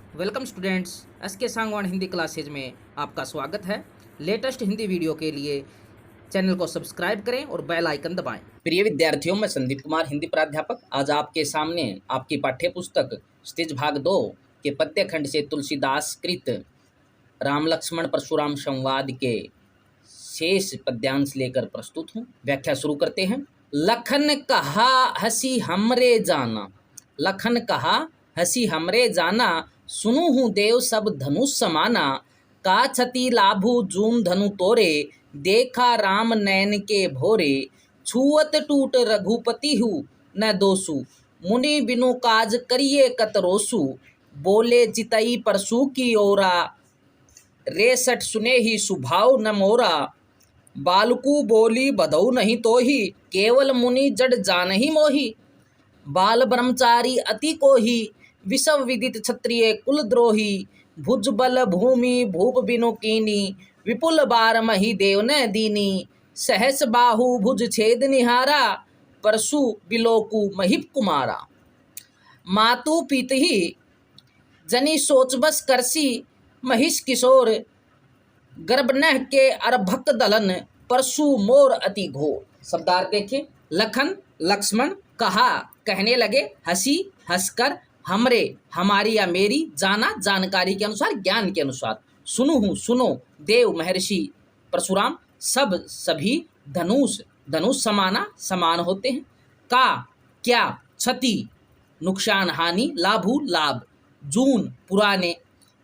Welcome students, S के Sangwan Hindi classes में आपका स्वागत है। लेटेस्ट हिंदी वीडियो के लिए चैनल को सब्सक्राइब करें और बेल आइकन दबाएं। प्रिय विद्यार्थियों, मैं संदीप कुमार, हिंदी प्राध्यापक, आज आपके सामने आपकी पाठ्य पुस्तक स्थिज भाग 2 के पद्य खंड से तुलसीदास कृत राम लक्ष्मण परशुराम संवाद के शेष पद्यांश लेकर प्रस्तुत हूँ। व्याख्या शुरू करते हैं। लखन कहा हसी हमरे जाना, लखन कहा हसी हमरे जाना, सुनु हूँ देव सब धनुष समाना, का छति लाभु जून धनु तोरे, देखा राम नैन के भोरे, छुअत टूट रघुपति हूँ न दोसु, मुनि बिनु काज करिए कतरोसु, बोले चितई परसु की ओरा, रेसठ सुने ही सुभाव न मोरा, बालकू बोली बधौ नहीं तो ही, केवल मुनि जड जान ही मोही, बाल ब्रह्मचारी अति को ही, विषव विदित क्षत्रिय कुलद्रोही, भुजबल भूमि भूप बिनु कीनी, विपुल बार मही देव न दीनी, सहस बाहु भुज छेद निहारा, परशु बिलोकु महिप कुमारा, मातु पीतही जनी सोच बस करसी, महिष किशोर गर्भनह के अर्भक दलन, परशु मोर अति घोर। शब्दार्थ देखिए। लखन लक्ष्मण कहा कहने लगे, हसी हंसकर, हमरे हमारी या मेरी, जाना जानकारी के अनुसार, ज्ञान के अनुसार, सुनु हूँ सुनो, देव महर्षि परशुराम, सब सभी, धनुष धनुष समाना समान होते हैं, का क्या, क्षति नुकसान हानि, लाभु लाभ, जून पुराने,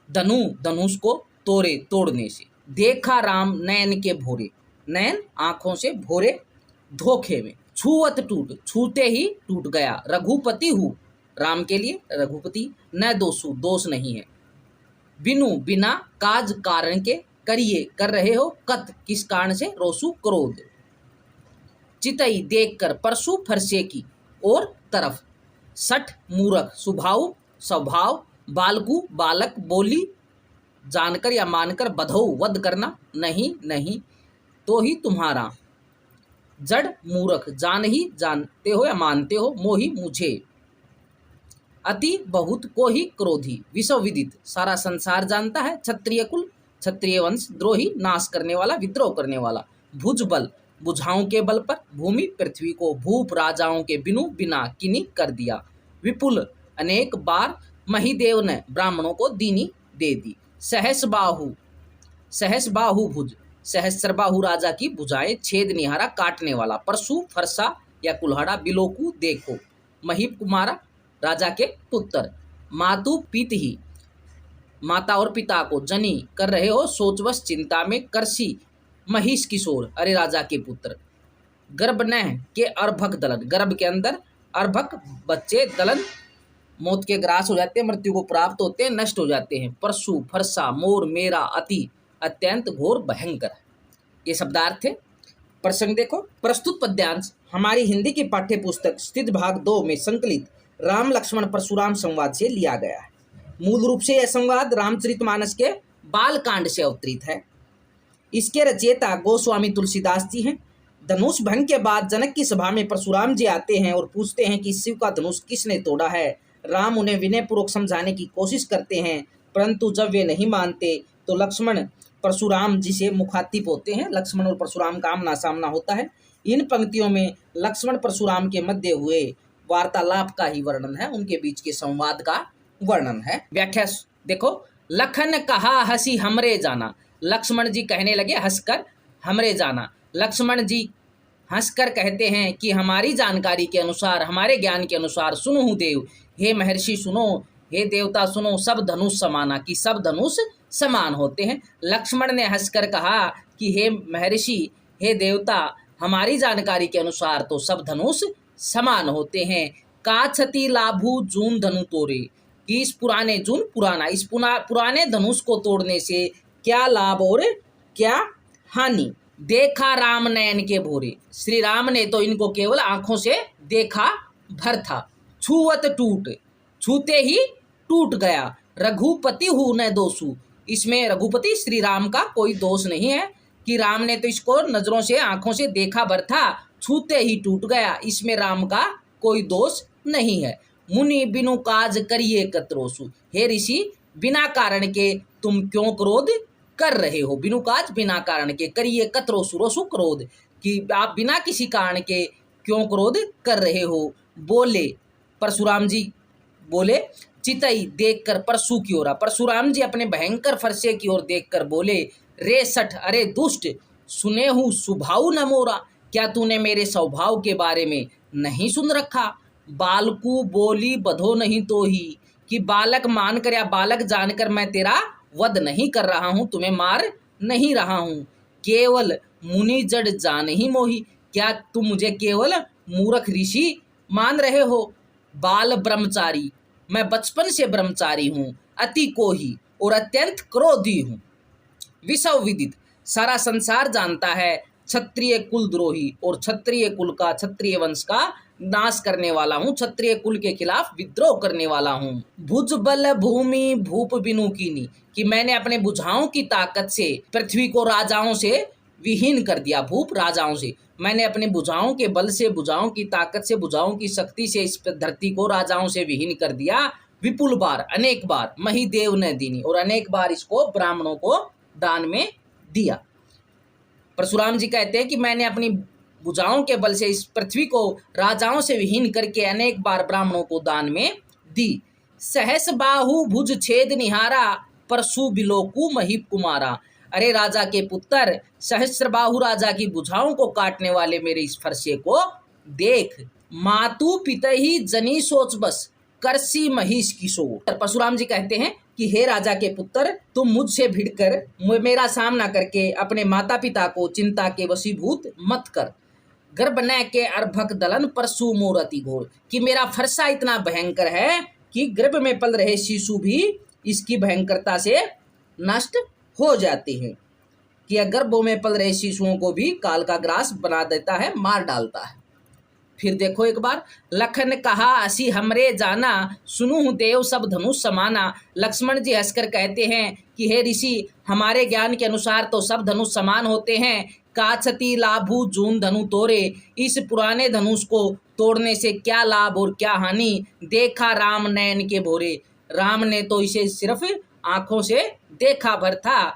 धनु धनुष को तोड़े तोड़ने से, देखा राम नैन के भोरे, नैन आंखों से, भोरे धोखे में, छुअत टूट छूते ही टूट गया, रघुपति हूँ राम के लिए रघुपति, न दोषु दोष नहीं है, बिनु बिना, काज कारण के, करिए कर रहे हो, कत किस कारण से, रोसु क्रोध, चितई देखकर, परशु फरसे की और तरफ, सठ मूरख, सुभाव स्वभाव, बालकु बालक, बोली जानकर या मानकर, बधौ वध करना, नहीं नहीं तो ही तुम्हारा, जड़ मूरख जान ही जानते हो या मानते हो, मोही मुझे, अति बहुत को ही क्रोधी, विश्व विदित सारा संसार जानता है, क्षत्रिय कुल क्षत्रिय वंश, द्रोही नाश करने वाला, विद्रोह करने वाला, भुज बल बुझाओं के बल पर, भूमि पृथ्वी को, भूप राजाओं के बिनु बिना किनी कर दिया, विपुल अनेक बार, महिदेव ने ब्राह्मणों को दीनी दे दी, सहस बाहु भुज सहस्रबाहु राजा की भुजाएं, छेद निहारा काटने वाला, परशु फरसा या कुल्हाड़ा, बिलोकु देखो, महीप कुमारा राजा के पुत्र, मातु पीत ही माता और पिता को, जनी कर रहे हो सोचवश चिंता में, करसी महिष किशोर अरे राजा के पुत्र, गर्भनह के अर्भक दलन, गर्भ के अंदर अर्भक बच्चे, दलन मौत के ग्रास हो जाते हैं, मृत्यु को प्राप्त होते हैं, नष्ट हो जाते हैं, परशु फरसा मोर मेरा, अति अत्यंत घोर भयंकर। ये शब्दार्थ है। प्रसंग देखो। प्रस्तुत पद्यांश हमारी हिंदी की पाठ्य पुस्तक स्थित भाग 2 में संकलित राम लक्ष्मण परशुराम संवाद से लिया गया है। मूल रूप से यह संवाद रामचरितमानस के बाल कांड से अवतरित है। इसके रचयिता गोस्वामी तुलसीदास जी हैं। धनुष भंग के बाद जनक की सभा में परशुराम जी आते हैं और पूछते हैं कि शिव का धनुष किसने तोड़ा है। राम उन्हें विनयपूर्वक समझाने की कोशिश करते हैं, परंतु जब वे नहीं मानते तो लक्ष्मण परशुराम जी से मुखातिब होते हैं। लक्ष्मण और परशुराम का आमना सामना होता है। इन पंक्तियों में लक्ष्मण परशुराम के मध्य हुए वार्तालाप का ही वर्णन है, उनके बीच के संवाद का वर्णन है। व्याख्या देखो। लखन कहा हसी हमरे जाना, लक्ष्मण जी कहने लगे हंसकर, हमरे जाना। लक्ष्मण जी हंसकर कहते हैं कि हमारी जानकारी के अनुसार, हमारे ज्ञान के अनुसार, सुनो हूँ देव, हे महर्षि सुनो, हे देवता सुनो, सब धनुष समाना, कि सब धनुष समान होते हैं। लक्ष्मण ने हंसकर कहा कि हे महर्षि, हे देवता, हमारी जानकारी के अनुसार तो सब धनुष समान होते हैं। का क्षति लाभु जून धनु तोड़े, कि इस पुराने, जून पुराना, इस पुराने धनुष को तोड़ने से क्या लाभ और क्या हानि। देखा राम नयन के भोरे, श्री राम ने तो इनको केवल आंखों से देखा भर था। छुअत टूट, छूते ही टूट गया। रघुपति हूँ न दोषु, इसमें रघुपति श्री राम का कोई दोष नहीं है कि राम ने तो इसको नजरों से, आंखों से देखा भर था, छूते ही टूट गया, इसमें राम का कोई दोष नहीं है। मुनि बिनु काज करिए कतरोसु, हे ऋषि, बिना कारण के तुम क्यों क्रोध कर रहे हो। बिनु काज बिना कारण के, करिए कतरो सुरोसु क्रोध, कि आप बिना किसी कारण के क्यों क्रोध कर रहे हो। बोले परशुराम जी बोले, चितई देखकर परशु की ओर, परशुराम जी अपने भयंकर फरसे की ओर देखकर बोले, रे सठ, अरे दुष्ट, सुने हूँ सुभाव न मोरा, क्या तूने मेरे स्वभाव के बारे में नहीं सुन रखा। बालकू बोली बधो नहीं तो ही, कि बालक मानकर या बालक जानकर मैं तेरा वध नहीं कर रहा हूँ, तुम्हें मार नहीं रहा हूँ। केवल मुनि जड़ जान ही मोही, क्या तुम मुझे केवल मूर्ख ऋषि मान रहे हो। बाल ब्रह्मचारी, मैं बचपन से ब्रह्मचारी हूँ, अति कोही और अत्यंत क्रोधी हूँ। विषव विदित, सारा संसार जानता है, क्षत्रिय कुल द्रोही और क्षत्रिय कुल का, क्षत्रिय वंश का नाश करने वाला हूँ, क्षत्रिय कुल के खिलाफ विद्रोह करने वाला हूँ। भुज बल भूमि भूप बिनु कीनी, कि मैंने अपने भुजाओं की ताकत से पृथ्वी को राजाओं से विहीन कर दिया। भूप राजाओं से, मैंने अपने भुजाओं के बल से, भुजाओं की ताकत से, भुजाओं की शक्ति से इस धरती को राजाओं से विहीन कर दिया। विपुल बार, अनेक बार, मही देव ने दीनी, और अनेक बार इसको ब्राह्मणों को दान में दिया। परशुराम जी कहते हैं कि मैंने अपनी भुजाओं के बल से इस पृथ्वी को राजाओं से विहीन करके अनेक बार ब्राह्मणों को दान में दी। सहस बाहु भुज छेद निहारा, परशु बिलोकु महीप कुमारा, अरे राजा के पुत्र, सहस्र बाहु राजा की भुजाओं को काटने वाले मेरे इस फरसे को देख। मातु पितहि जनी सोच बस, करसी महिष किशोर। परशुराम जी कहते हैं कि हे राजा के पुत्र, तुम मुझसे भिड़कर मेरा सामना करके अपने माता पिता को चिंता के वशीभूत मत कर। गर्भ न के अर्भक दलन परसु मोरति घोर, कि मेरा फरसा इतना भयंकर है कि गर्भ में पल रहे शिशु भी इसकी भयंकरता से नष्ट हो जाते हैं, कि गर्भों में पल रहे शिशुओं को भी काल का ग्रास बना देता है, मार डालता है। फिर देखो एक बार, लखन कहा असी हमरे जाना, सुनु देव सब धनुष समाना। लक्ष्मण जी हंसकर कहते हैं कि हे ऋषि, हमारे ज्ञान के अनुसार तो सब धनुष समान होते हैं। काछती लाभू जून धनु तोरे, इस पुराने धनुष को तोड़ने से क्या लाभ और क्या हानि। देखा राम नयन के भोरे, राम ने तो इसे सिर्फ आंखों से देखा भर था।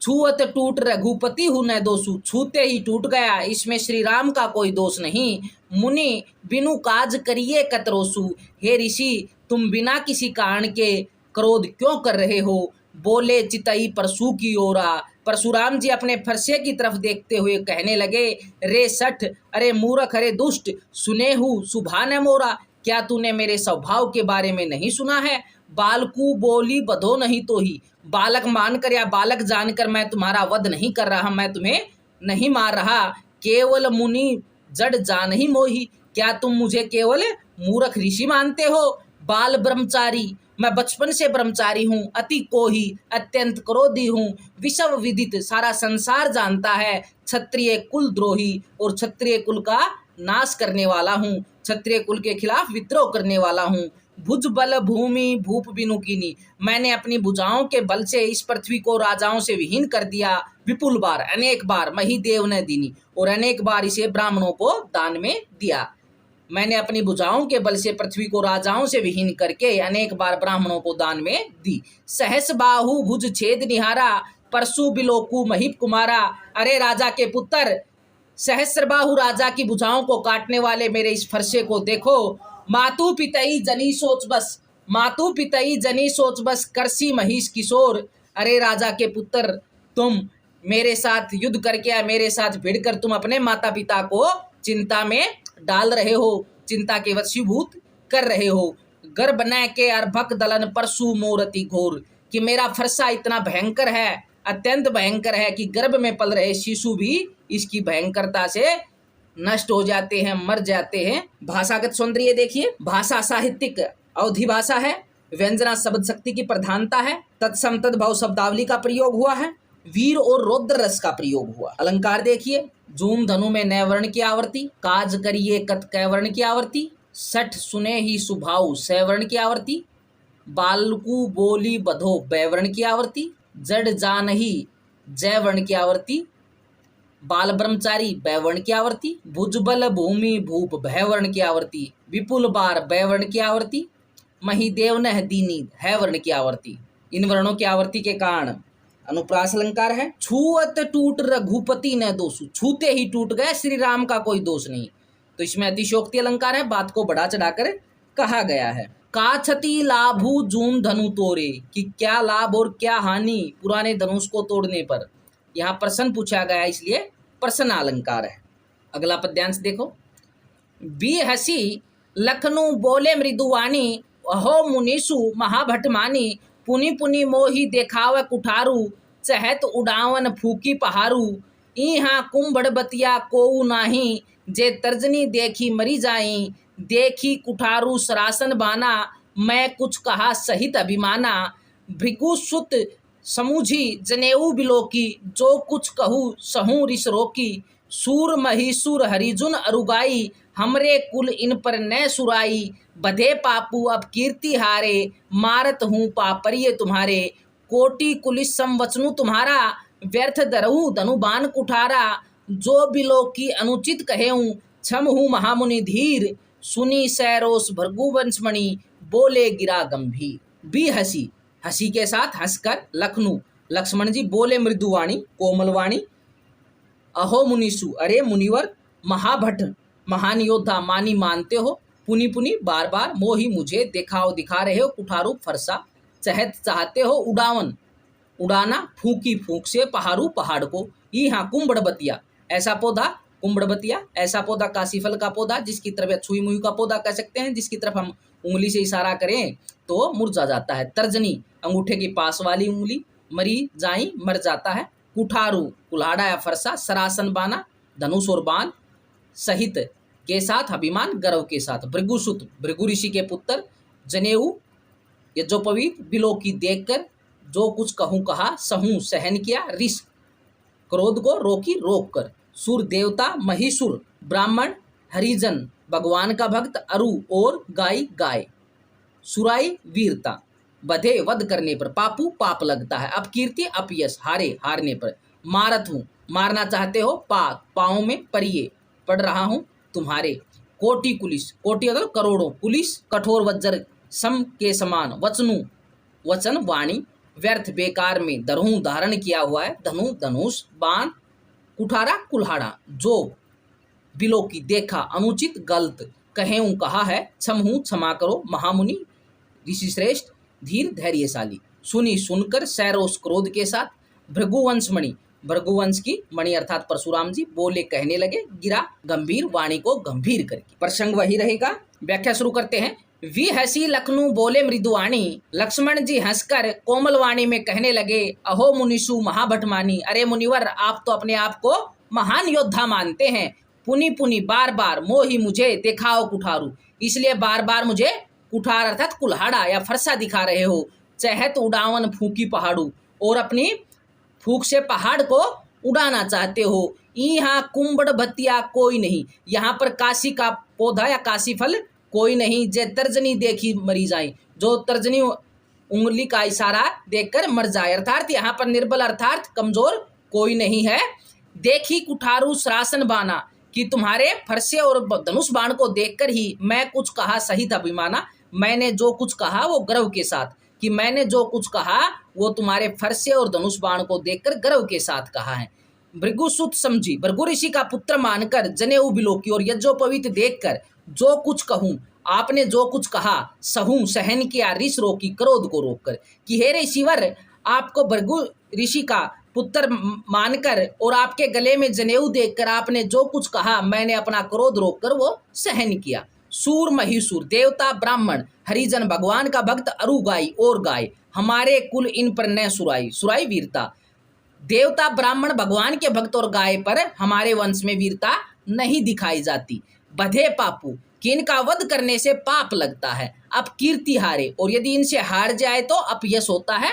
छुअत टूट रघुपति हूँ न दोषु, छूते ही टूट गया, इसमें श्री राम का कोई दोष नहीं। मुनि बिनु काज करिए कतरोसु, हे ऋषि, तुम बिना किसी कारण के क्रोध क्यों कर रहे हो। बोले चितई परशु की ओरा, परशुराम जी अपने फरसे की तरफ देखते हुए कहने लगे, रे सठ, अरे मूर्ख, अरे दुष्ट, सुने हूँ सुभा न मोरा, क्या तूने मेरे स्वभाव के बारे में नहीं सुना है। बालकू बोली बधो नहीं तो ही, बालक मानकर या बालक जानकर मैं तुम्हारा वध नहीं कर रहा, मैं तुम्हें नहीं मार रहा। केवल मुनि जड़ जान ही मोही, क्या तुम मुझे केवल मूर्ख ऋषि मानते हो। बाल ब्रह्मचारी, मैं बचपन से ब्रह्मचारी हूँ, अति कोही, अत्यंत क्रोधी हूँ। विषव विदित, सारा संसार जानता है, क्षत्रिय कुल द्रोही और क्षत्रिय कुल का नाश करने वाला हूँ, क्षत्रिय कुल के खिलाफ विद्रोह करने वाला हूँ। भुज बल भूमि भूप बिनु कीनी, मैंने अपनी भुजाओं के बल से इस पृथ्वी को राजाओं से विहीन कर दिया। विपुल बार, अनेक बार, मही देव ने दीनी, और अनेक बार इसे ब्राह्मणों को दान में दिया। मैंने अपनी भुजाओं के बल से पृथ्वी को राजाओं से विहीन करके अनेक बार ब्राह्मणों को दान में दी। सहस बाहु भुज छेद निहारा, परशु बिलोकु महीप कुमारा, अरे राजा के पुत्र, सहस्रबाहु राजा की भुजाओं को काटने वाले मेरे इस फरसे को देखो। मातु पितई जनी सोच बस, मातु पितई जनी सोच बस, करसी महिष किशोर, अरे राजा के पुत्र, तुम मेरे साथ युद्ध करके या मेरे साथ भिड़कर तुम अपने माता पिता को चिंता में डाल रहे हो, चिंता के वशीभूत कर रहे हो। गर्भ न के अर्भक दलन परशु मोरति घोर, कि मेरा फरसा इतना भयंकर है, अत्यंत भयंकर है कि गर्भ में पल रहे शिशु भी इसकी भयंकरता से नष्ट हो जाते हैं, मर जाते हैं। भाषागत सौंदर्य देखिए, भाषा साहित्यिक अवधि भाषा है, व्यंजना शब्द शक्ति की प्रधानता है, तत्सम तद्भव शब्दावली का प्रयोग हुआ है, वीर और रौद्र रस का प्रयोग हुआ। अलंकार देखिए, जूम धनु में नय वर्ण की आवर्ती, काज करिए कत कै वर्ण की आवर्ती, सठ सुने ही सुभाव सै वर्ण की आवर्ती, बालकू बोली बधो बै वर्ण की आवर्ती, जड़ जानही जय वर्ण की आवर्ती, बाल ब्रह्मचारी बै वर्ण की आवर्ती, भुजबल भूमि भूप भय वर्ण की आवर्ती, विपुल बार बै वर्ण की आवर्ती, महिदेव न दीनी है वर्ण की आवर्ती। इन वर्णों की आवर्ती के कारण अनुप्रास अलंकार है। छूअत टूट रघुपति न दोषु, छूते ही टूट गए श्री राम का कोई दोष नहीं। तो इसमें अतिशयोक्ति अलंकार है, बात को बढ़ा चढ़ाकर कहा गया है। काछती लाभू जून धनु तोरे, कि क्या लाभ और क्या हानि पुराने धनुष को तोड़ने पर। यहाँ प्रश्न पूछा गया इसलिए प्रश्न अलंकार है। अगला पद्यांश देखो। बी हसी लखनऊ बोले मृदुवाणी, अहो मुनीसु महाभट मानी, पुनि पुनि मोही देखाव कुठारू, चहत उड़ावन फूकी पहारू, इहाँ कुंभड़ बतिया कोऊ नाही, जे तर्जनी देखी मरी जाई, देखी कुठारू सरासन बाना, मैं कुछ कहा सहित अभिमाना, भृगुसुत समूझी जनेऊ बिलोकी, जो कुछ कहूँ सहूँ रिस रोकी, सूर महिसूर हरिजुन अरुगाई, हमरे कुल इन पर न सुराई, बधे पापू अब कीर्ति हारे, मारत हूँ पापरिय तुम्हारे, कोटि कुलिस संवचनु तुम्हारा, व्यर्थ दरहू धनुबान कुठारा, जो बिलो की अनुचित कहेऊँ, क्षम हूँ महामुनि धीर, सुनी सैरोस भृगुवंशमणि, बोले गिरा गंभीर। बी हसी, हसी के साथ हंसकर लखनऊ लक्ष्मण जी बोले मृदुवाणी कोमलवाणी, अहो मुनीसु अरे मुनिवर, महाभट महान योद्धा मानी मानते हो, पुनि पुनि बार बार मोही मुझे दिखाओ दिखा रहे हो, कुठारू फरसा चहत चाहते हो, उड़ावन उड़ाना फूकी फूक से, पहाड़ू पहाड़ को, यहाँ कुंभड़बतिया ऐसा पौधा, कुंभड़बतिया ऐसा पौधा काशीफल का पौधा जिसकी तरफ छुई मुई का पौधा कह सकते हैं, जिसकी तरफ हम उंगली से इशारा करें तो मुरझा जाता है। तर्जनी अंगूठे के पास वाली उंगली, मरी जाई मर जाता है। कुठारू कुल्हाड़ा या फरसा, सरासन बाना धनुष और बाण, सहित के साथ अभिमान गर्व के साथ। भृगुसुत भृगु ऋषि के पुत्र, जनेऊ यज्ञोपवीत, बिलो की देखकर जो कुछ कहूँ कहा, सहूँ सहन किया, रिस क्रोध को रोकी रोक कर। सूर देवता, महिषुर ब्राह्मण, हरिजन भगवान का भक्त, अरु और गाय गाय, सुराई वीरता, बधे वध करने पर, पापू पाप लगता है, अपकीर्ति अपयश हारे हारने पर, मारत हूँ मारना चाहते हो, पाँव में परिये पढ़ रहा हूँ तुम्हारे, कोटि कुलिस कोटि मतलब करोड़ों, कुलिस कठोर वज्र सम के समान, वचनु वचन वाणी, व्यर्थ बेकार में, दरहू धारण किया हुआ है, धनु धनुष बाण, कुठारा कुल्हाड़ा, जो बिलो की देखा अनुचित गलत, कहेऊँ कहा है, क्षम हूँ क्षमा करो, महामुनि ऋषि श्रेष्ठ, धीर धैर्यशाली, सुनी सुनकर सैरोस क्रोध के साथ, भृगुवंश मणि भृगुवंश की मणि अर्थात परशुराम जी बोले कहने लगे, गिरा गंभीर वाणी को गंभीर करके। प्रसंग वही रहेगा, व्याख्या शुरू करते हैं। वी हसी लखनऊ बोले मृदुवाणी, लक्ष्मण जी हंसकर कोमल वाणी में कहने लगे, अहो मुनिषु महाभट मानी, अरे मुनिवर आप तो अपने आप को महान योद्धा मानते हैं, पुनि पुनि बार बार मोही मुझे दिखाओ कुठारू, इसलिए बार बार मुझे कुठार अर्थात कुल्हाड़ा या फरसा दिखा रहे हो, चहत उड़ावन फूकी पहाड़ू, और अपनी फूक से पहाड़ को उड़ाना चाहते हो, यहाँ कुंभड़ भतिया कोई नहीं, यहाँ पर काशी का पौधा या काशी फल कोई नहीं, जे तर्जनी देखी मरी जाए, जो तर्जनी उंगली का इशारा देखकर मर जाए, अर्थात यहाँ पर निर्बल अर्थात कमजोर कोई नहीं है। देखी कुठारू सरासन बाना, कि तुम्हारे फरसे और धनुष बाण को देखकर ही मैं कुछ कहा सहित अभिमाना, मैंने जो कुछ कहा वो गर्व के साथ, कि मैंने जो कुछ कहा वो तुम्हारे फरसे और धनुष बाण को देखकर गर्व के साथ कहा है। भृगुसुत समझी, भृगु ऋषि का पुत्र मानकर, जनेऊ बिलोकी और यज्ञोपवीत देखकर जो कुछ कहूँ, आपने जो कुछ कहा सहूँ सहन किया, रिस रोकी क्रोध को रोककर, कि हे ऋषिवर आपको भृगु ऋषि का पुत्र मानकर और आपके गले में जनेऊ देखकर आपने जो कुछ कहा, मैंने अपना क्रोध रोककर वो सहन किया। सूर महिसूर देवता ब्राह्मण, हरिजन भगवान का भक्त, अरु गाय और गाय, हमारे कुल इन पर न सुराई, सुराई वीरता, देवता ब्राह्मण भगवान के भक्त और गाय पर हमारे वंश में वीरता नहीं दिखाई जाती। बधे पापू, कि इनका वध करने से पाप लगता है, अब कीर्ति हारे, और यदि इनसे हार जाए तो अपयश होता है।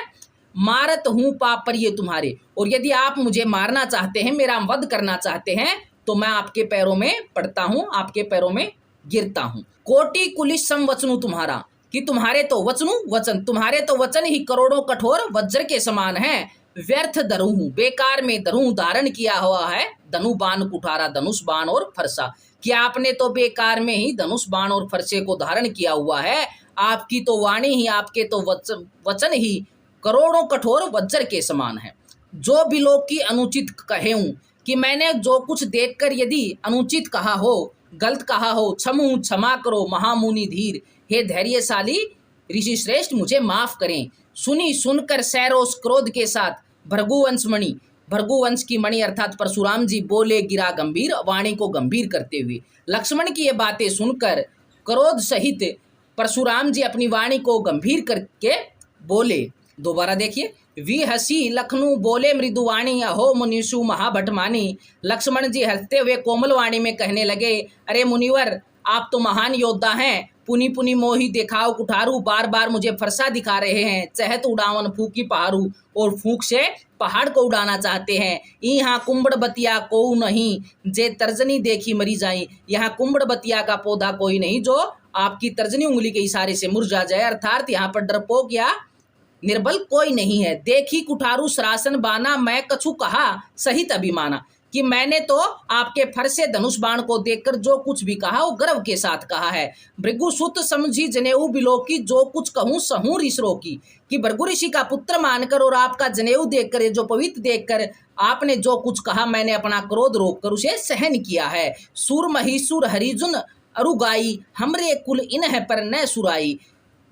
मारत हूँ पाप पर ये तुम्हारे, और यदि आप मुझे मारना चाहते हैं, मेरा वध करना चाहते हैं, तो मैं आपके पैरों में पड़ता हूँ, आपके पैरों में गिरता हूँ। कोटि कुलिस संवचनु तुम्हारा, कि तुम्हारे तो वचनु वचन, तुम्हारे तो वचन ही करोड़ों कठोर वज्र के समान है। व्यर्थ दरूँ, बेकार में दरूँ धारण किया हुआ है, धनु बाण कुठारा, धनुष बाण और फरसा, कि आपने तो बेकार में ही धनुष बाण और फरसे को धारण किया हुआ है, आपकी तो वाणी ही, आपके तो वचन ही करोड़ों कठोर वज्र के समान है। जो भी लोग की अनुचित कहेऊं, कि मैंने जो कुछ देखकर यदि अनुचित कहा हो, गलत कहा हो, क्षमा करो महामुनि धीर। हे धैर्यशाली ऋषि श्रेष्ठ, मुझे माफ करें। सुनी सुनकर सैरोस क्रोध के साथ भृगुवंश मणि, भृगुवंश की मणि अर्थात परशुराम जी बोले गिरा गंभीर, वाणी को गंभीर करते हुए। लक्ष्मण की ये बातें सुनकर क्रोध सहित परशुराम जी अपनी वाणी को गंभीर करके बोले। दोबारा देखिए, वी हसी लखनऊ बोले मृदुवाणी, अहो मुनिषु महाभटमानी। लक्ष्मण जी हंसते हुए कोमल वाणी में कहने लगे, अरे मुनिवर, आप तो महान योद्धा हैं। पुनि पुनि मोही देखाओ कुठारू, बार बार मुझे फरसा दिखा रहे हैं। चहत उड़ावन फूकी पहाड़ू, और फूक से पहाड़ को उड़ाना चाहते हैं। यहाँ कुंबड़ बतिया को नहीं, जे तर्जनी देखी मरी जाई। यहाँ कुंबड़ बतिया का पौधा कोई नहीं जो आपकी तर्जनी उंगली के इशारे से मुरझा जाए, अर्थात यहाँ पर डरपोक या निर्बल कोई नहीं है। देखी कुठारू सरासन बाना, मैं कछु कहा सहित अभिमाना, कि मैंने तो आपके फरसे धनुष बाण को देखकर जो कुछ भी कहा वो गर्व के साथ कहा है। भृगुसुत समझी जनेऊ बिलोकी, जो कुछ कहूँ सहूँ ऋषि की, कि भृगु ऋषि का पुत्र मानकर और आपका जनेऊ देखकर, जो पवित्र देखकर आपने जो कुछ कहा, मैंने अपना क्रोध रोककर उसे सहन किया है। सुर महिषुर हरिजुन अरुगाई, हमरे कुल इन्ह पर न सुराई।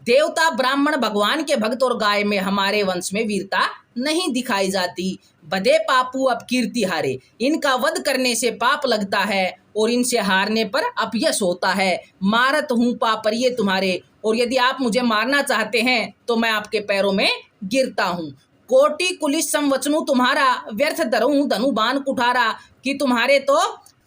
देवता ब्राह्मण भगवान के भक्त और गाय में हमारे वंश में वीरता नहीं दिखाई जाती। बदे पापू अब कीर्ति हारे, इनका वध करने से पाप लगता है और इनसे हारने पर अपयश होता है। मारत हूँ पापरिये तुम्हारे, और यदि आप मुझे मारना चाहते हैं तो मैं आपके पैरों में गिरता हूँ। कोटि कुलिस संवचनु तुम्हारा, व्यर्थ धरूं धनु बाण कुठारा, कि तुम्हारे तो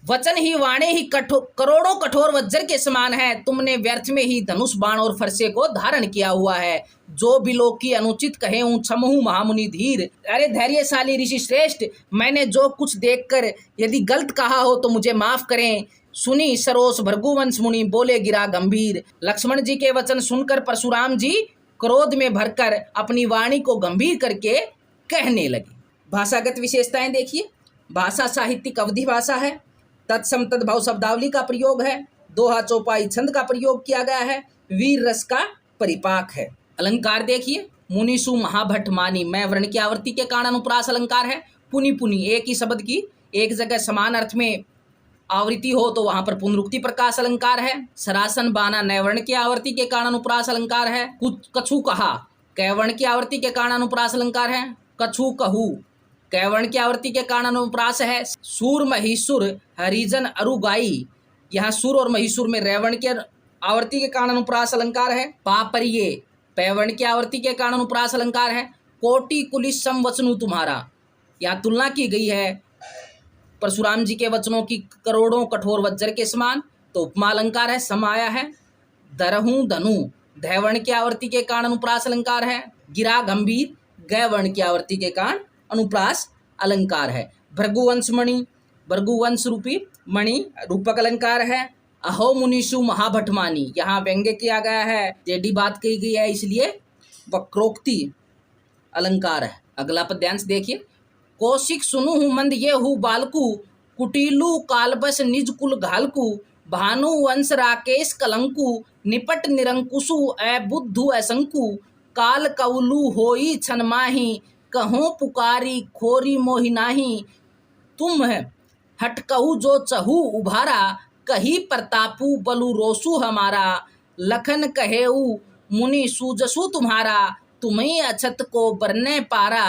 वचन ही वाणी ही करोड़ों कठोर वज्र के समान है। तुमने व्यर्थ में ही धनुष बाण और फरसे को धारण किया हुआ है। जो भी लोग की अनुचित कहे हूँ क्षमहु महामुनि धीर। अरे धैर्यशाली ऋषि श्रेष्ठ, मैंने जो कुछ देखकर यदि गलत कहा हो तो मुझे माफ करें। सुनी सरोस भृगुवंश मुनि बोले गिरा गंभीर। लक्ष्मण जी के वचन सुनकर परशुराम जी क्रोध में भरकर अपनी वाणी को गंभीर करके कहने लगे। भाषागत विशेषताएं देखिए, भाषा साहित्यिक अवधि भाषा है, तत्सम तद्भाव शब्दावली का प्रयोग है, दोहा चौपाई छंद का प्रयोग किया गया है, वीर रस का परिपाक है। अलंकार देखिए, मुनिषु महाभट मानी, मैं वर्ण की आवृत्ति के कारण अनुप्रास अलंकार है। पुनि पुनि, एक ही शब्द की एक जगह समान अर्थ में आवृत्ति हो तो वहां पर पुनरुक्ति प्रकाश अलंकार है। सरासन बाना, नैवर्ण की आवृत्ति के कारण अनुप्रास अलंकार है। कछु कहा, कैवर्ण की आवृत्ति के कारण अनुप्रास अलंकार है। कछु कहू, कैवर्ण की आवृत्ति के कारण अनुप्रास है। सूर महिषुर हरिजन अरुगाई, यहाँ सुर और महिषुर में रैवर्ण की आवृत्ति के कारण अनुप्रास अलंकार है। पापरिये, पैवर्ण की आवृत्ति के कारण अनुप्रास अलंकार है। कोटि कुलिस संवचनु तुम्हारा, यहाँ तुलना की गई है परशुराम जी के वचनों की करोड़ों कठोर वज्र के समान, तो उपमा अलंकार है, सम आया है। दरहूं धनु, धैवर्ण की आवृत्ति के कारण अनुप्रास अलंकार है। गिरा गंभीर, गैवर्ण की आवृत्ति के कारण अनुप्रास अलंकार है। भृगुवंश मणि, भृगुवंश रूपी मणि रूपक अलंकार है। अहो मुनिषु महाभटमानी, यहाँ व्यंग्य किया गया है, टेढ़ी बात कही गई है, इसलिए वक्रोक्ति अलंकार है। अगला पद्यांश देखिए, कौशिक सुनु हूँ मंद ये हूँ बालकू, कुटिलू कालबस निज कुल घालकू, भानु वंश राकेश कलंकु, निपट निरंकुशु ए बुद्धु असंकु, काल कवलू होई छन माही, कहो पुकारी खोरी मोहि नाही, तुम हटकहु जो चहु उभारा, कही प्रतापु बलु रोसु हमारा, लखन कहेऊ मुनि सूजसु तुम्हारा, तुम्हें अछत को बरने पारा,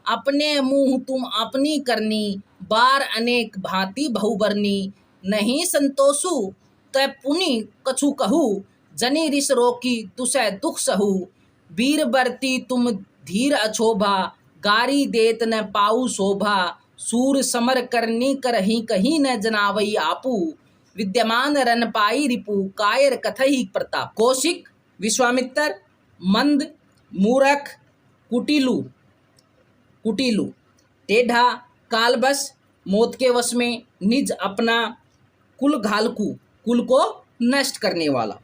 अपने मुँह तुम अपनी करनी, बार अनेक भांति बहुबरनी, नहीं संतोषु तय पुनि कछु कहू, जनी रिस रोकी तुसै दुख सहू, वीर बरती तुम धीर अछोभा, गारी देत न पाऊ शोभा, सूर समर करनी करही कहीं न जनावई आपू, विद्यमान रन पाई रिपु, कायर कथई प्रताप। कौशिक, विश्वामित्र, मंद, मूरख, कुटिलू, कुटिलू टेढ़ा, कालबस मौत के वश में, निज अपना, कुल घालकू कुल को नष्ट करने वाला,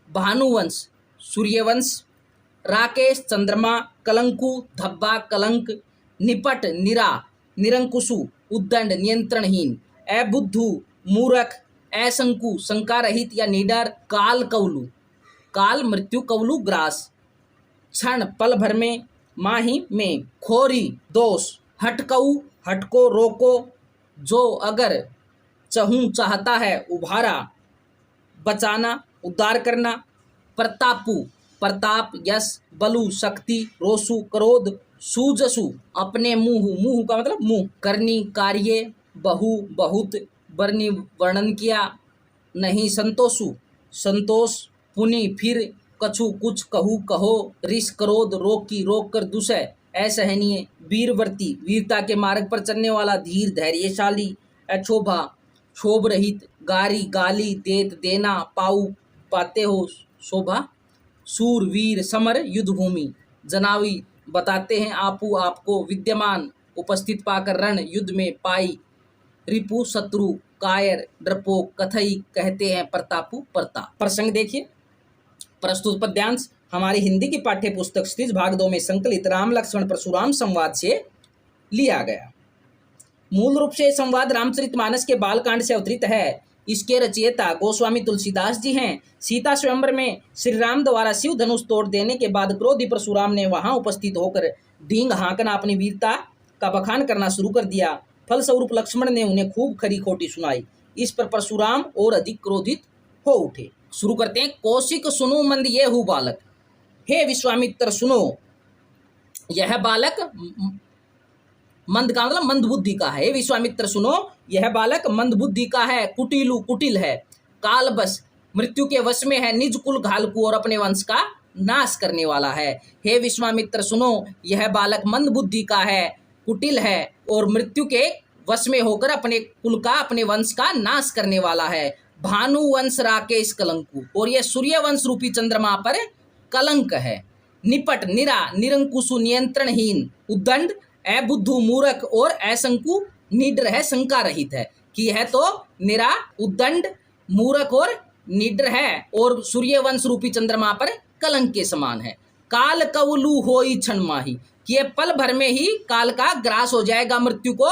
भानुवंश सूर्यवंश, राकेश चंद्रमा, कलंकु धब्बा कलंक, निपट निरा निरंकुशु उद्दंड नियंत्रणहीन, अबुद्धू मूरख, असंकु शंका रहित या निडर, काल कौलू काल मृत्यु कवलु ग्रास, क्षण पल भर में, माही में, खोरी दोष, हटकऊ हटको रोको, जो अगर चहूँ चाहता है उभारा, बचाना उद्धार करना, प्रतापु प्रताप यश, बलु शक्ति, रोसु क्रोध, सूजसु अपने मुँह, मुँह का मतलब मुँह, करनी कार्य, बहु बहुत, वर्णी वर्णन किया, नहीं संतोषु संतोष, पुनि फिर, कछु कुछ कहू कहो, रिस क्रोध रोकी रोक कर दुसह, असहनीय, वीरवर्ती वीरता के मार्ग पर चलने वाला, धीर धैर्यशाली, अक्षोभा क्षोभ रहित, गारी गाली, देत देना, पाऊ पाते हो शोभा, सूर वीर समर युद्ध भूमि, जनावी बताते हैं आपू आपको, विद्यमान उपस्थित पाकर रण युद्ध में पाई, रिपु शत्रु, कायर डरपोक, कथई कहते हैं प्रतापु प्रताप। प्रसंग देखिए, प्रस्तुत पद्यांश हमारी हिंदी की पाठ्य पुस्तक क्षितिज भाग 2 में संकलित राम लक्ष्मण परशुराम संवाद से लिया गया। मूल रूप से संवाद रामचरितमानस के बालकांड से अवतरित है। इसके रचयिता गोस्वामी तुलसीदास जी हैं। सीता स्वयंवर में श्री राम द्वारा शिव धनुष तोड़ देने के बाद क्रोधी परशुराम ने वहां उपस्थित होकर ढींग हाँकना, अपनी वीरता का बखान करना शुरू कर दिया। फलस्वरूप लक्ष्मण ने उन्हें खूब खरी खोटी सुनाई। इस पर परशुराम और अधिक क्रोधित हो उठे। शुरू करते हैं। कौशिक सुनो मंद ये हु बालक, हे विश्वामित्र सुनो, यह बालक मंद का मतलब मंद बुद्धि का है। विश्वामित्र सुनो, यह बालक मंद बुद्धि का है, कुटिलु कुटिल है, काल बस मृत्यु के वश में है, निज कुल घालकू और अपने वंश का नाश करने वाला है। हे विश्वामित्र सुनो, यह बालक मंद बुद्धि का है, कुटिल है और मृत्यु के वश में होकर अपने कुल का, अपने वंश का नाश करने वाला है। भानु वंश राकेश कलंकु, और यह सूर्य वंश रूपी चंद्रमा पर कलंक है। निपट निरा निरंकुशु नियंत्रणहीन, उद्दंड अबुद्धू मूर्ख और असंकु निडर है, शंका रहित है। कि यह तो निरा उद्दंड मूर्ख और निडर है और सूर्यवंश रूपी चंद्रमा पर कलंक के समान है। काल कवलु होई क्षण माही, कि यह पल भर में ही काल का ग्रास हो जाएगा, मृत्यु को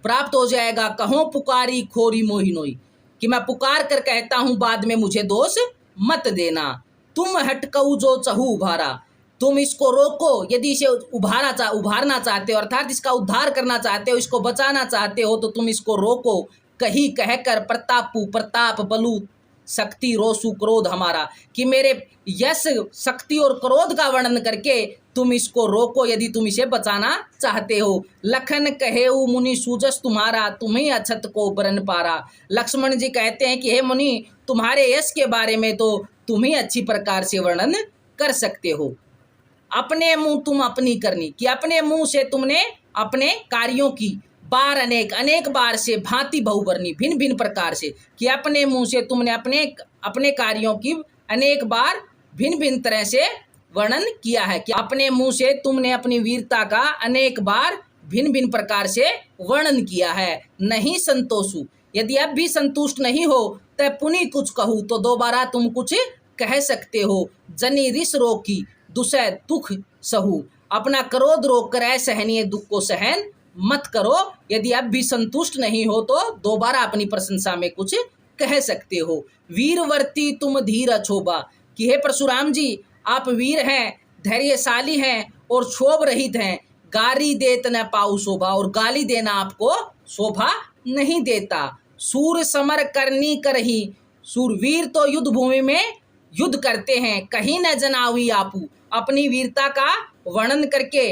प्राप्त हो जाएगा। कहो पुकारी खोरी मोहिनोई, कि मैं पुकार कर कहता हूं बाद में मुझे दोष मत देना। तुम हटकऊ जो चहु उभारा, तुम इसको रोको, यदि इसे उभारना चाहते हो, अर्थात इसका उद्धार करना चाहते हो, इसको बचाना चाहते हो, तो तुम इसको रोको। कही कहकर प्रतापु प्रताप, बलु शक्ति, रोसु क्रोध हमारा, कि मेरे यश शक्ति और क्रोध का वर्णन करके तुम इसको रोको, यदि तुम इसे बचाना चाहते हो। लखन कहेऊ मुनि सूजस तुम्हारा, तुम्हें अछत को बरन पारा। लक्ष्मण जी कहते हैं कि हे मुनि, तुम्हारे यश के बारे में तो तुम ही अच्छी प्रकार से वर्णन कर सकते हो। अपने मुंह तुम अपनी करनी, कि अपने मुंह से तुमने अपने कार्यों की बार अनेक बार से भांति बहुवर्णी भिन्न भिन्न प्रकार से, कि अपने मुंह से तुमने अपने कार्यों की अनेक बार भिन्न भिन्न तरह से वर्णन किया है। कि अपने मुंह से तुमने अपनी वीरता का अनेक बार भिन्न भिन्न प्रकार से वर्णन किया है। नहीं संतोषु, यदि अब भी संतुष्ट नहीं हो तो पुनि कुछ कहूँ, तो दोबारा तुम कुछ कह सकते हो। जनी रिस रोकी दुसह दुख सहू, अपना क्रोध रोक कर असहनीय दुख को सहन मत करो। यदि अब भी संतुष्ट नहीं हो तो दोबारा अपनी प्रशंसा में कुछ कह सकते हो। वीरवर्ती तुम धीर अछोभा, कि हे परशुराम जी, आप वीर हैं, धैर्यशाली हैं और क्षोभ रहित हैं। गारी देत न पाऊ शोभा, और गाली देना आपको शोभा नहीं देता। सूर समर करनी करही, सूरवीर तो युद्ध भूमि में युद्ध करते हैं। कहीं न जनावी आपू, अपनी वीरता का वर्णन करके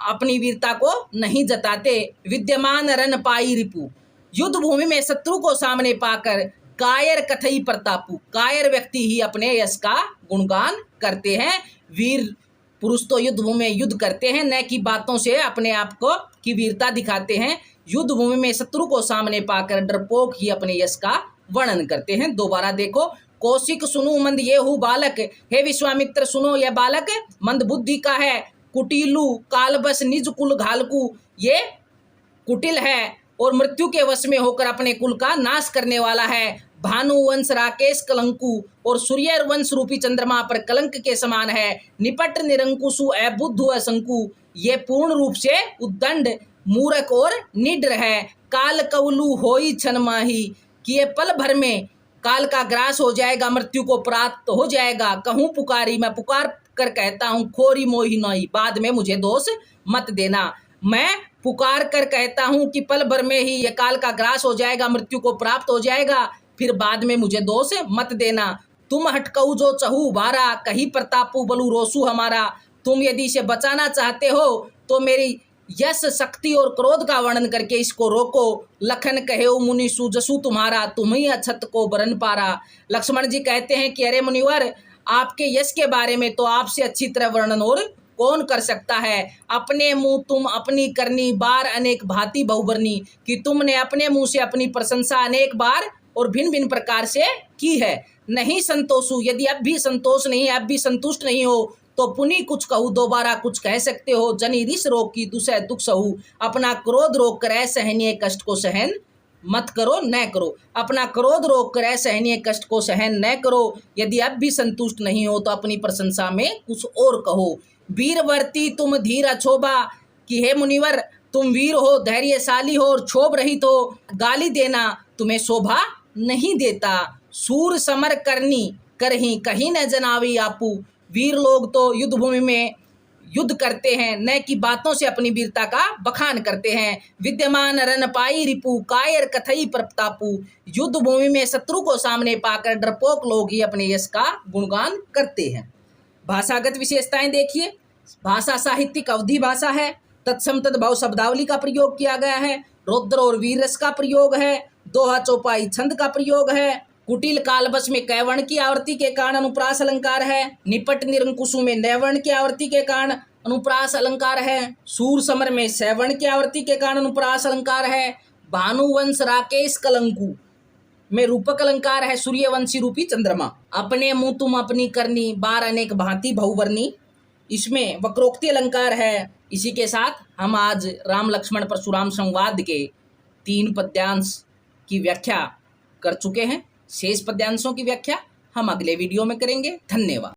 अपनी वीरता को नहीं जताते। विद्यमान रन पाई रिपु, युद्ध भूमि में शत्रु को सामने पाकर कायर कथई प्रतापु, कायर व्यक्ति ही अपने यश का गुणगान करते हैं। वीर पुरुष तो युद्ध भूमि में युद्ध करते हैं, न कि बातों से अपने आप को की वीरता दिखाते हैं। युद्ध भूमि में शत्रु को सामने पाकर डरपोक ही अपने यश का वर्णन करते हैं। दोबारा देखो। कौशिक सुनो मंद ये हु बालक, हे विश्वामित्र सुनो, यह बालक मंद बुद्धि का है। कुटिलु कालबस निज कुल घालकू, ये कुटिल है और मृत्यु के वश में होकर अपने कुल का नाश करने वाला है। भानु वंश राकेश कलंकु, और सूर्य वंश रूपी चंद्रमा पर कलंक के समान है। निपट निरंकुशु अबुद्धु असंकु, ये पूर्ण रूप से उद्दंड मूर्ख और निडर है। काल कवलु होई क्षण माही, कि ये पल भर में काल का ग्रास हो जाएगा, मृत्यु को प्राप्त हो जाएगा। कहूँ पुकारी, मैं पुकार कर कहता हूँ, खोरी मोही नोई, बाद में मुझे दोष मत देना। मैं पुकार कर कहता हूँ कि पल भर में ही ये काल का ग्रास हो जाएगा, मृत्यु को प्राप्त हो जाएगा, फिर बाद में मुझे दोष मत देना। तुम हटकऊ जो चहू बारा, कही प्रतापू बलू रोसू हमारा। तुम यदि इसे बचाना चाहते हो तो मेरी यश, शक्ति और क्रोध का वर्णन करके इसको रोको। लखन कहे मुनि सुजसु तुम्हारा, तुम ही अछत को बरन पारा। लक्ष्मण जी कहते हैं कि अरे मुनिवर, आपके यश के बारे में तो आपसे अच्छी तरह वर्णन और कौन कर सकता है। अपने मुंह तुम अपनी करनी, बार अनेक भांति बहुबरनी, कि तुमने अपने मुंह से अपनी प्रशंसा अनेक बार और भिन्न भिन्न प्रकार से की है। नहीं संतोषु, यदि अब भी संतोष नहीं, अब भी संतुष्ट नहीं हो तो पुनि कुछ कहूँ, दोबारा कुछ कह सकते हो। जनी रिस रोक की दुसह दुख सहू, अपना क्रोध रोक कर असहनीय कष्ट को सहन मत करो, न करो। अपना क्रोध रोक कर असहनीय कष्ट को सहन न करो। यदि अब भी संतुष्ट नहीं हो तो अपनी प्रशंसा में कुछ और कहो। वीरवर्ती तुम धीर अछोभा, कि हे मुनिवर, तुम वीर हो, धैर्यशाली हो और क्षोभ रहित हो, गाली देना तुम्हें शोभा नहीं देता। सूर समर करनी करही, कहीं न जनावी आपू, वीर लोग तो युद्ध भूमि में युद्ध करते हैं, न कि बातों से अपनी वीरता का बखान करते हैं। विद्यमान रन पाई रिपु, कायर कथई प्रतापू, युद्ध भूमि में शत्रु को सामने पाकर डरपोक लोग ही अपने यश का गुणगान करते हैं। भाषागत विशेषताएं देखिए। भाषा साहित्यिक अवधि भाषा है, तत्सम तद्भव शब्दावली का प्रयोग किया गया है, रौद्र और वीर रस का प्रयोग है, दोहा चौपाई छंद का प्रयोग है, कुटिल कालबस में कैवर्ण की आवृत्ति के कारण अनुप्रास अलंकार है, निपट निरंकुशु में नैवर्ण की आवृत्ति के कारण अनुप्रास अलंकार है, सूर समर में सैवर्ण की आवृत्ति के कारण अनुप्रास अलंकार है, भानुवंश राकेश कलंकु में रूपक अलंकार है, सूर्यवंशी रूपी चंद्रमा। अपने मुंह तुम अपनी करनी, बार अनेक भांति बहुवर्णी, इसमें वक्रोक्ति अलंकार है। इसी के साथ हम आज राम लक्ष्मण परशुराम संवाद के 3 पद्यांश की व्याख्या कर चुके हैं। शेष पद्यांशों की व्याख्या हम अगले वीडियो में करेंगे। धन्यवाद।